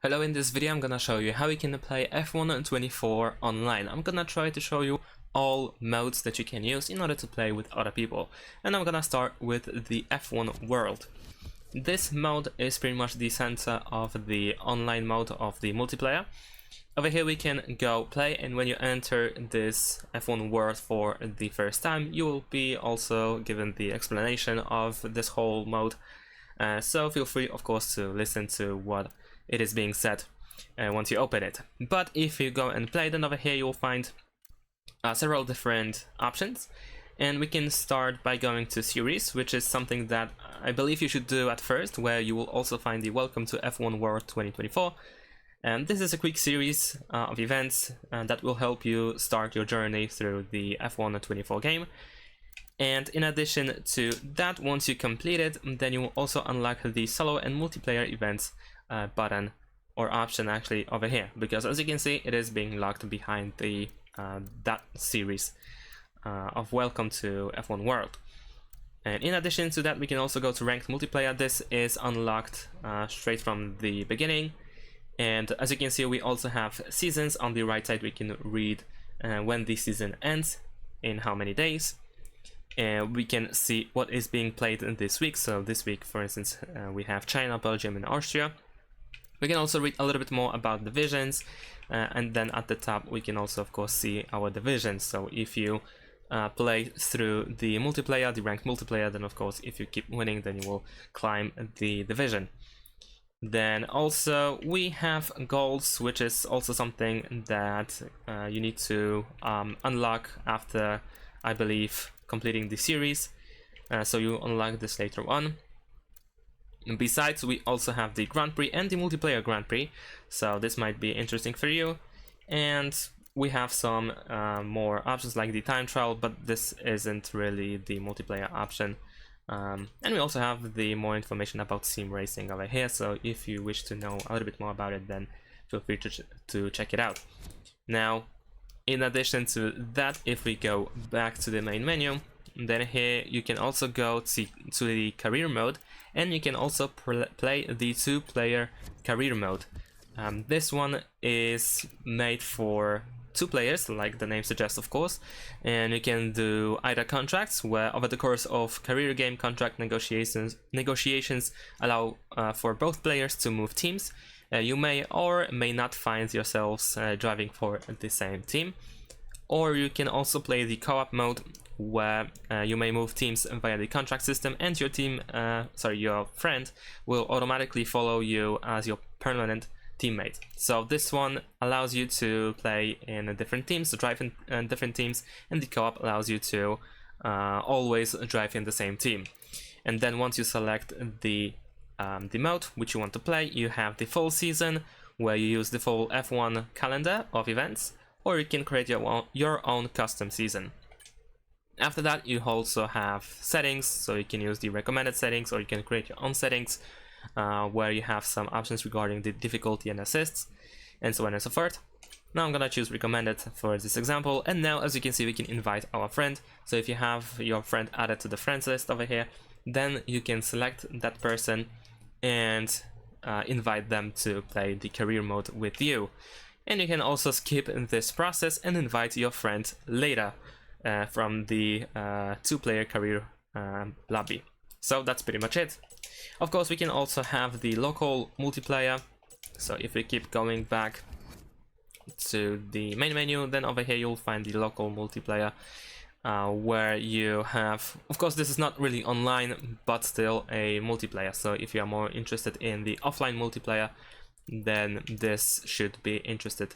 Hello, in this video I'm gonna show you how you can play F1 24 online. I'm gonna try to show you all modes that you can use in order to play with other people. And I'm gonna start with the F1 World. This mode is pretty much the center of the online mode of the multiplayer. Over here we can go play, and when you enter this F1 World for the first time, you will be also given the explanation of this whole mode. So feel free, of course, to listen to what it is being said once you open it. But if you go and play, then over here you will find several different options, and we can start by going to series, which is something that I believe you should do at first, where you will also find the Welcome to F1 World 2024. And this is a quick series of events that will help you start your journey through the F1 24 game. And in addition to that, once you complete it, then you will also unlock the solo and multiplayer events button or option actually over here, because as you can see, it is being locked behind the that series of Welcome to F1 World. And in addition to that, we can also go to ranked multiplayer. This is unlocked straight from the beginning, and as you can see, we also have seasons on the right side. We can read when the season ends, in how many days. And we can see what is being played in this week. So this week, for instance, we have China, Belgium, and Austria. We can also read a little bit more about divisions, and then at the top we can also, of course, see our divisions. So if you play through the multiplayer, the ranked multiplayer, then of course if you keep winning, then you will climb the division. Then also we have goals, which is also something that you need to unlock after, I believe, completing the series. So you unlock this later on. And besides, we also have the Grand Prix and the multiplayer Grand Prix, so this might be interesting for you. And we have some more options like the time trial, but this isn't really the multiplayer option. And we also have the more information about sim racing over here, so if you wish to know a little bit more about it, then feel free to check it out. Now, in addition to that, if we go back to the main menu, then here you can also go to the career mode, and you can also play the 2-player career mode. This one is made for 2 players, like the name suggests, of course, and you can do either contracts, where over the course of career game contract negotiations allow for both players to move teams. You may or may not find yourselves driving for the same team. Or you can also play the co-op mode, where you may move teams via the contract system, and your your friend will automatically follow you as your permanent teammate. So this one allows you to play in different teams, to drive in different teams, and the co-op allows you to always drive in the same team. And then once you select the mode which you want to play, you have the full season, where you use the full F1 calendar of events, or you can create your own custom season. After that, you also have settings, so you can use the recommended settings, or you can create your own settings, where you have some options regarding the difficulty and assists, and so on and so forth. Now I'm gonna choose recommended for this example, and now as you can see, we can invite our friend. So if you have your friend added to the friends list over here, then you can select that person and invite them to play the career mode with you. And you can also skip this process and invite your friend later from the 2-player career lobby. So that's pretty much it. Of course, we can also have the local multiplayer. So if we keep going back to the main menu, then over here you'll find the local multiplayer, where you have, of course, this is not really online, but still a multiplayer. So if you are more interested in the offline multiplayer, then this should be interested.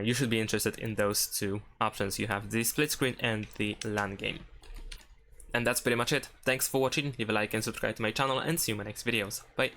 You should be interested in those 2 options. You have the split screen and the LAN game. And that's pretty much it. Thanks for watching. Leave a like and subscribe to my channel, and see you in my next videos. Bye.